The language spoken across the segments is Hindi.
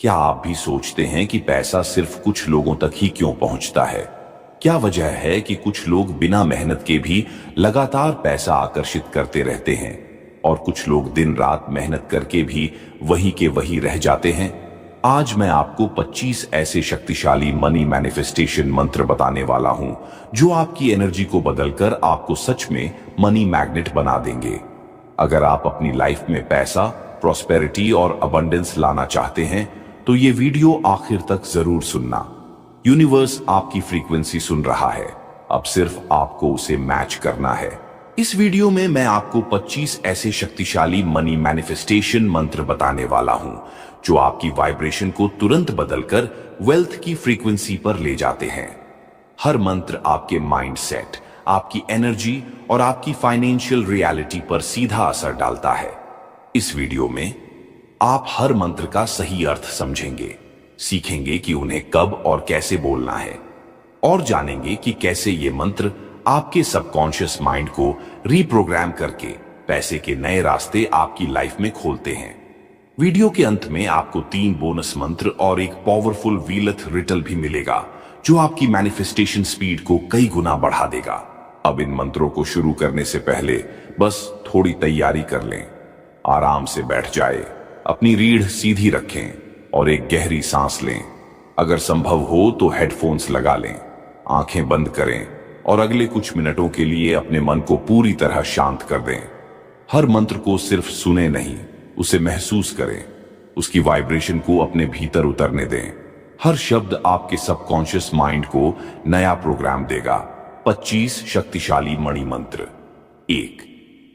क्या आप भी सोचते हैं कि पैसा सिर्फ कुछ लोगों तक ही क्यों पहुंचता है? क्या वजह है कि कुछ लोग बिना मेहनत के भी लगातार पैसा आकर्षित करते रहते हैं और कुछ लोग दिन रात मेहनत करके भी वही के वही रह जाते हैं? आज मैं आपको 25 ऐसे शक्तिशाली मनी मैनिफेस्टेशन मंत्र बताने वाला हूं जो आपकी एनर्जी को बदलकर आपको सच में मनी मैग्नेट बना देंगे। अगर आप अपनी लाइफ में पैसा, प्रॉस्पेरिटी और अबंडेंस लाना चाहते हैं तो ये वीडियो आखिर तक जरूर सुनना। यूनिवर्स आपकी फ्रीक्वेंसी सुन रहा है, अब सिर्फ आपको उसे मैच करना है। इस वीडियो में मैं आपको 25 ऐसे शक्तिशाली मनी मैनिफेस्टेशन मंत्र बताने वाला हूं जो आपकी वाइब्रेशन को तुरंत बदलकर वेल्थ की फ्रीक्वेंसी पर ले जाते हैं। हर मंत्र आपके माइंडसेट, आपकी एनर्जी और आपकी फाइनेंशियल रियलिटी पर सीधा असर डालता है। इस वीडियो में आप हर मंत्र का सही अर्थ समझेंगे, सीखेंगे कि उन्हें कब और कैसे बोलना है और जानेंगे कि कैसे ये मंत्र आपके सबकॉन्शियस माइंड को रीप्रोग्राम करके पैसे के नए रास्ते आपकी लाइफ में खोलते हैं। वीडियो के अंत में आपको 3 बोनस मंत्र और एक पावरफुल व्हीलथ रिटल भी मिलेगा जो आपकी मैनिफेस्टेशन स्पीड को कई गुना बढ़ा देगा। अब इन मंत्रों को शुरू करने से पहले बस थोड़ी तैयारी कर लें। आराम से बैठ जाए, अपनी रीढ़ सीधी रखें और एक गहरी सांस लें। अगर संभव हो तो हेडफोन्स लगा लें, आंखें बंद करें और अगले कुछ मिनटों के लिए अपने मन को पूरी तरह शांत कर दें। हर मंत्र को सिर्फ सुने नहीं, उसे महसूस करें, उसकी वाइब्रेशन को अपने भीतर उतरने दें। हर शब्द आपके सबकॉन्शियस माइंड को नया प्रोग्राम देगा। 25 शक्तिशाली मणि मंत्र। 1,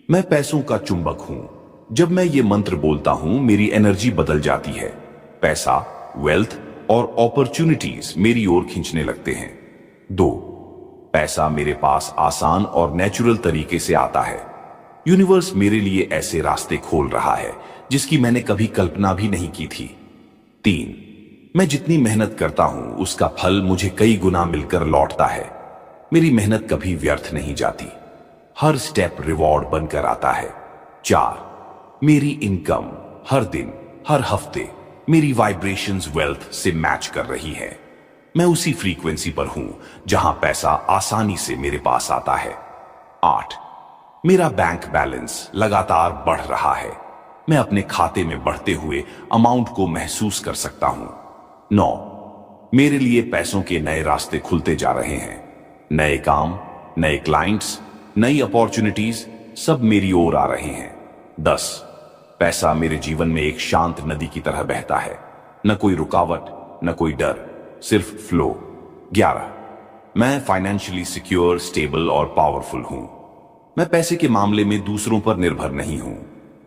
मैं पैसों का चुंबक हूं। जब मैं ये मंत्र बोलता हूं मेरी एनर्जी बदल जाती है। पैसा, वेल्थ और अपॉर्चुनिटीज मेरी ओर खींचने लगते हैं। 2, पैसा मेरे पास आसान और नेचुरल तरीके से आता है। यूनिवर्स मेरे लिए ऐसे रास्ते खोल रहा है जिसकी मैंने कभी कल्पना भी नहीं की थी। 3, मैं जितनी मेहनत करता हूं उसका फल मुझे कई गुना मिलकर लौटता है। मेरी मेहनत कभी व्यर्थ नहीं जाती, हर स्टेप रिवॉर्ड बनकर आता है। 4, मेरी इनकम हर दिन, हर हफ्ते मेरी वाइब्रेशंस वेल्थ से मैच कर रही है। मैं उसी फ्रीक्वेंसी पर हूं जहां पैसा आसानी से मेरे पास आता है। 8, मेरा बैंक बैलेंस लगातार बढ़ रहा है। मैं अपने खाते में बढ़ते हुए अमाउंट को महसूस कर सकता हूं। 9, मेरे लिए पैसों के नए रास्ते खुलते जा रहे हैं। नए काम, नए क्लाइंट्स, नई अपॉर्चुनिटीज सब मेरी ओर आ रहे हैं। 10, पैसा मेरे जीवन में एक शांत नदी की तरह बहता है, न कोई रुकावट, न कोई डर, सिर्फ फ्लो। 11, मैं फाइनेंशियली सिक्योर, स्टेबल और पावरफुल हूं। मैं पैसे के मामले में दूसरों पर निर्भर नहीं हूं।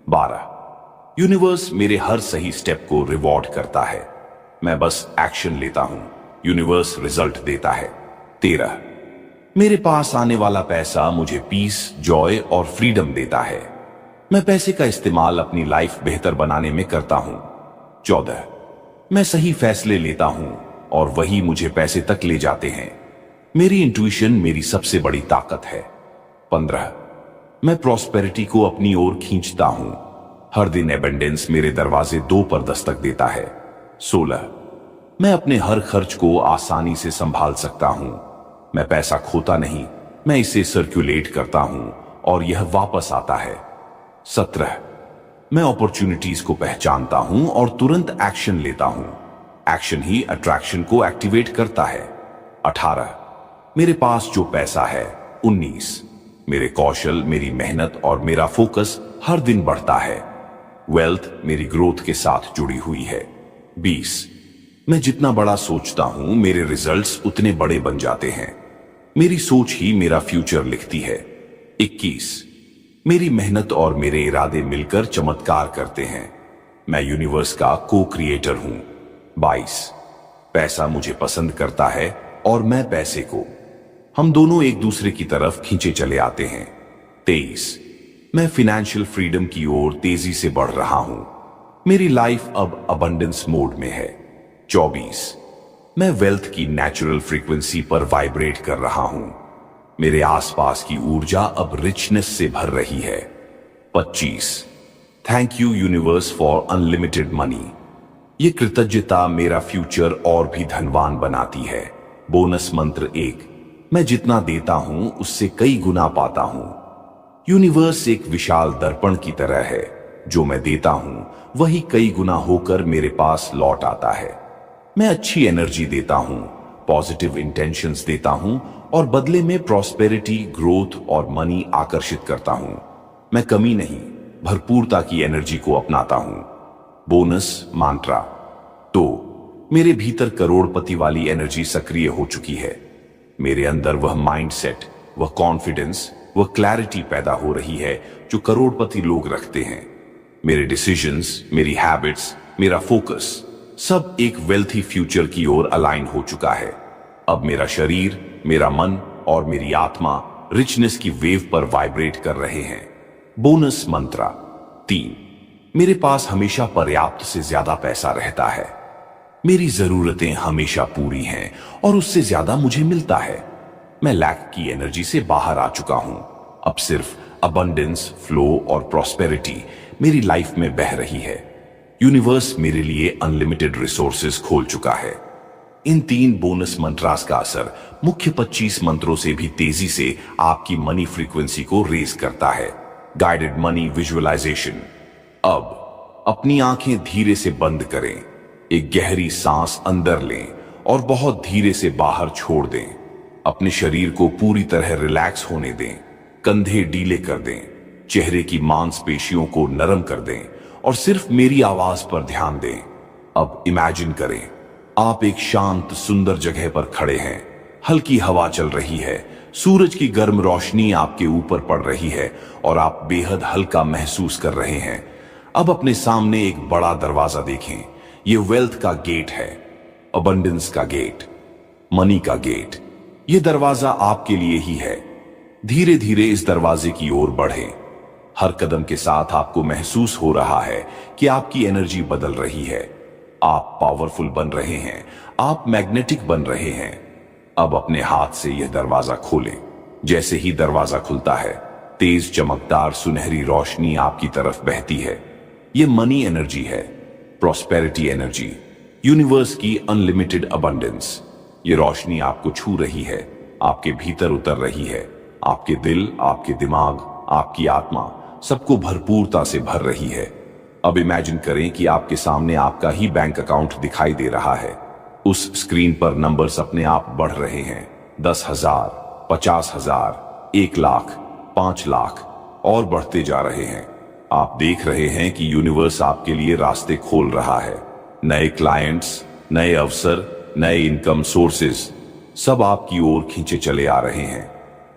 12, यूनिवर्स मेरे हर सही स्टेप को रिवॉर्ड करता है। मैं बस एक्शन लेता हूं, यूनिवर्स रिजल्ट देता है। 13, मेरे पास आने वाला पैसा मुझे पीस, जॉय और फ्रीडम देता है। मैं पैसे का इस्तेमाल अपनी लाइफ बेहतर बनाने में करता हूं। 14, मैं सही फैसले लेता हूं और वही मुझे पैसे तक ले जाते हैं। मेरी इंट्यूशन मेरी सबसे बड़ी ताकत है। 15, मैं प्रॉस्पेरिटी को अपनी ओर खींचता हूं। हर दिन एबंडेंस मेरे दरवाजे 2 पर दस्तक देता है। 16, मैं अपने हर खर्च को आसानी से संभाल सकता हूं। मैं पैसा खोता नहीं, मैं इसे सर्कुलेट करता हूं और यह वापस आता है। 17, मैं अपॉर्चुनिटीज को पहचानता हूं और तुरंत एक्शन लेता हूं। एक्शन ही अट्रैक्शन को एक्टिवेट करता है। 18, मेरे पास जो पैसा है। 19, मेरे कौशल, मेरी मेहनत और मेरा फोकस हर दिन बढ़ता है। वेल्थ मेरी ग्रोथ के साथ जुड़ी हुई है। 20, मैं जितना बड़ा सोचता हूं मेरे रिजल्ट्स उतने बड़े बन जाते हैं। मेरी सोच ही मेरा फ्यूचर लिखती है। 21, मेरी मेहनत और मेरे इरादे मिलकर चमत्कार करते हैं। मैं यूनिवर्स का को क्रिएटर हूं। 22, पैसा मुझे पसंद करता है और मैं पैसे को, हम दोनों एक दूसरे की तरफ खींचे चले आते हैं। 23, मैं फाइनेंशियल फ्रीडम की ओर तेजी से बढ़ रहा हूं। मेरी लाइफ अब अबंडेंस मोड में है। 24, मैं वेल्थ की नेचुरल फ्रीक्वेंसी पर वाइब्रेट कर रहा हूं। मेरे आसपास की ऊर्जा अब रिचनेस से भर रही है। 25, thank you universe for unlimited money. ये कृतज्ञता मेरा फ्यूचर और भी धनवान बनाती है। बोनस मंत्र 1, मैं जितना देता हूं उससे कई गुना पाता हूं। यूनिवर्स एक विशाल दर्पण की तरह है। जो मैं देता हूं वही कई गुना होकर मेरे पास लौट आता है। मैं अच्छी एनर्जी देता हूं, पॉजिटिव इंटेंशंस देता हूं और बदले में प्रॉस्पेरिटी, ग्रोथ और मनी आकर्षित करता हूं। मैं कमी नहीं, भरपूरता की एनर्जी को अपनाता हूं। बोनस मंत्र 2, मेरे भीतर करोड़पति वाली एनर्जी सक्रिय हो चुकी है। मेरे अंदर वह माइंडसेट, वह कॉन्फिडेंस, वह क्लैरिटी पैदा हो रही है जो करोड़पति लोग रखते हैं। मेरे डिसीजंस, मेरी हैबिट्स, मेरा फोकस सब एक वेल्थी फ्यूचर की ओर अलाइन हो चुका है। अब मेरा शरीर, मेरा मन और मेरी आत्मा रिचनेस की वेव पर वाइब्रेट कर रहे हैं। बोनस मंत्र 3, मेरे पास हमेशा पर्याप्त से ज्यादा पैसा रहता है। मेरी जरूरतें हमेशा पूरी हैं और उससे ज्यादा मुझे मिलता है। मैं लैक की एनर्जी से बाहर आ चुका हूं। अब सिर्फ अबंडेंस, फ्लो और प्रॉस्पेरिटी मेरी लाइफ में बह रही है। यूनिवर्स मेरे लिए अनलिमिटेड रिसोर्सेज खोल चुका है। इन 3 बोनस मंत्रास का असर मुख्य 25 मंत्रों से भी तेजी से आपकी मनी फ्रीक्वेंसी को रेज करता है। Guided money visualisation. अब अपनी आंखें धीरे से बंद करें, एक गहरी सांस अंदर लें और बहुत धीरे से बाहर छोड़ दें। अपने शरीर को पूरी तरह रिलैक्स होने दें, कंधे डीले कर दें, चेहरे की मांसपेशियों को नरम कर दें और सिर्फ मेरी आवाज पर ध्यान दें। अब इमेजिन करें, आप एक शांत सुंदर जगह पर खड़े हैं। हल्की हवा चल रही है, सूरज की गर्म रोशनी आपके ऊपर पड़ रही है और आप बेहद हल्का महसूस कर रहे हैं। अब अपने सामने एक बड़ा दरवाजा देखें। ये वेल्थ का गेट है, अबंडेंस का गेट, मनी का गेट। ये दरवाजा आपके लिए ही है। धीरे धीरे इस दरवाजे की ओर बढ़ें। हर कदम के साथ आपको महसूस हो रहा है कि आपकी एनर्जी बदल रही है। आप पावरफुल बन रहे हैं, आप मैग्नेटिक बन रहे हैं। अब अपने हाथ से यह दरवाजा खोलें। जैसे ही दरवाजा खुलता है, तेज चमकदार सुनहरी रोशनी आपकी तरफ बहती है। यह मनी एनर्जी है, प्रॉस्पेरिटी एनर्जी, यूनिवर्स की अनलिमिटेड अबंडेंस। ये रोशनी आपको छू रही है, आपके भीतर उतर रही है। आपके दिल, आपके दिमाग, आपकी आत्मा सबको भरपूरता से भर रही है। अब इमेजिन करें कि आपके सामने आपका ही बैंक अकाउंट दिखाई दे रहा है। उस स्क्रीन पर नंबर्स अपने आप बढ़ रहे हैं। 10,000, 50,000, 1 लाख, 5 लाख और बढ़ते जा रहे हैं। आप देख रहे हैं कि यूनिवर्स आपके लिए रास्ते खोल रहा है। नए क्लाइंट्स, नए अवसर, नए इनकम सोर्सेज सब आपकी ओर खींचे चले आ रहे हैं।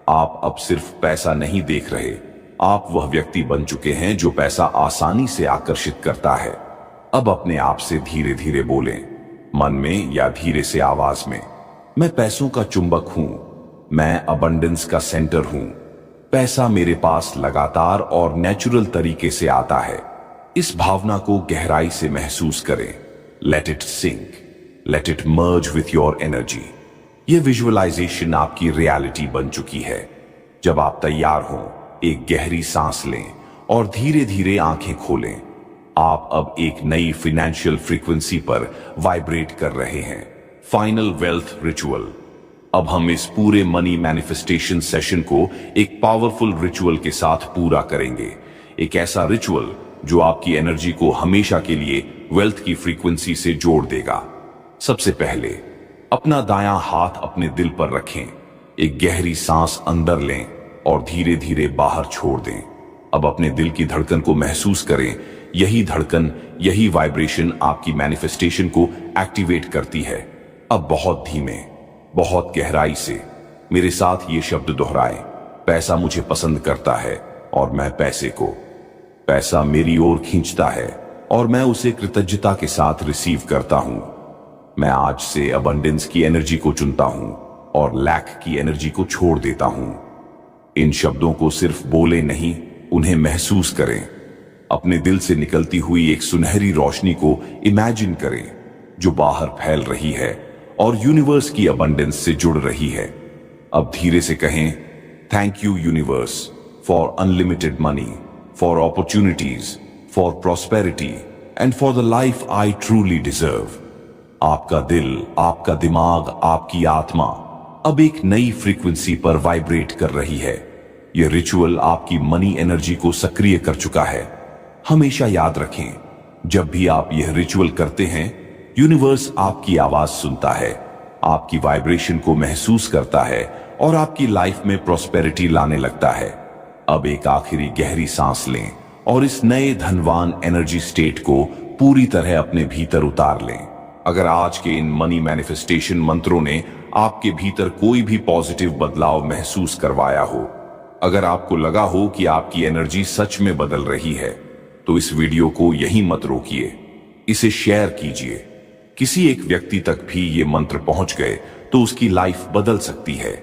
आप अब सिर्फ पैसा नहीं देख रहे, आप वह व्यक्ति बन चुके हैं जो पैसा आसानी से आकर्षित करता है। अब अपने आप से धीरे धीरे बोलें, मन में या धीरे से आवाज में, मैं पैसों का चुंबक हूं, मैं अबंडेंस का सेंटर हूं। पैसा मेरे पास लगातार और नेचुरल तरीके से आता है। इस भावना को गहराई से महसूस करें। Let it sink, let it merge with your energy. यह विजुअलाइजेशन आपकी रियलिटी बन चुकी है। जब आप तैयार हों, एक गहरी सांस लें और धीरे धीरे आंखें खोलें। आप अब एक नई फाइनेंशियल फ्रीक्वेंसी पर वाइब्रेट कर रहे हैं। Final wealth ritual. अब हम इस पूरे मनी मैनिफेस्टेशन सेशन को एक पावरफुल रिचुअल के साथ पूरा करेंगे। एक ऐसा रिचुअल जो आपकी एनर्जी को हमेशा के लिए वेल्थ की फ्रीक्वेंसी से जोड़ देगा। सबसे पहले अपना दायां हाथ अपने दिल पर रखें, एक गहरी सांस अंदर लें और धीरे धीरे बाहर छोड़ दें। अब अपने दिल की धड़कन को महसूस करें। यही धड़कन, यही वाइब्रेशन आपकी मैनिफेस्टेशन को एक्टिवेट करती है। अब बहुत धीमे, बहुत गहराई से मेरे साथ ये शब्द दोहराएं, पैसा मुझे पसंद करता है और मैं पैसे को। पैसा मेरी ओर खींचता है और मैं उसे कृतज्ञता के साथ रिसीव करता हूं। मैं आज से अबंडेंस की एनर्जी को चुनता हूं और लैक की एनर्जी को छोड़ देता हूं। इन शब्दों को सिर्फ बोले नहीं, उन्हें महसूस करें। अपने दिल से निकलती हुई एक सुनहरी रोशनी को इमेजिन करें जो बाहर फैल रही है और यूनिवर्स की अबंडेंस से जुड़ रही है। अब धीरे से कहें, thank you universe for unlimited money, for opportunities, for prosperity. and for the life I truly deserve. आपका दिल, आपका दिमाग, आपकी आत्मा अब एक नई फ्रीक्वेंसी पर वाइब्रेट कर रही है। यह रिचुअल आपकी मनी एनर्जी को सक्रिय कर चुका है। हमेशा याद रखें, जब भी आप यह रिचुअल करते हैं, यूनिवर्स आपकी आवाज सुनता है, आपकी वाइब्रेशन को महसूस करता है और आपकी लाइफ में प्रॉस्पेरिटी लाने लगता है। अब एक आखिरी गहरी सांस लें और इस नए धनवान एनर्जी स्टेट को पूरी तरह अपने भीतर उतार लें। अगर आज के इन मनी मैनिफेस्टेशन मंत्रों ने आपके भीतर कोई भी पॉजिटिव बदलाव महसूस करवाया हो, अगर आपको लगा हो कि आपकी एनर्जी सच में बदल रही है, तो इस वीडियो को यहीं मत रोकिए, इसे शेयर कीजिए। किसी एक व्यक्ति तक भी ये मंत्र पहुंच गए तो उसकी लाइफ बदल सकती है।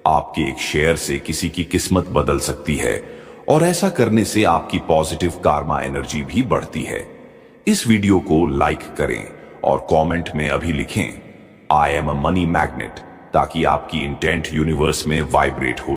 आपके एक शेयर से किसी की किस्मत बदल सकती है और ऐसा करने से आपकी पॉजिटिव कार्मा एनर्जी भी बढ़ती है। इस वीडियो को लाइक करें और कमेंट में अभी लिखें, I am a money magnet, ताकि आपकी इंटेंट यूनिवर्स में वाइब्रेट हो।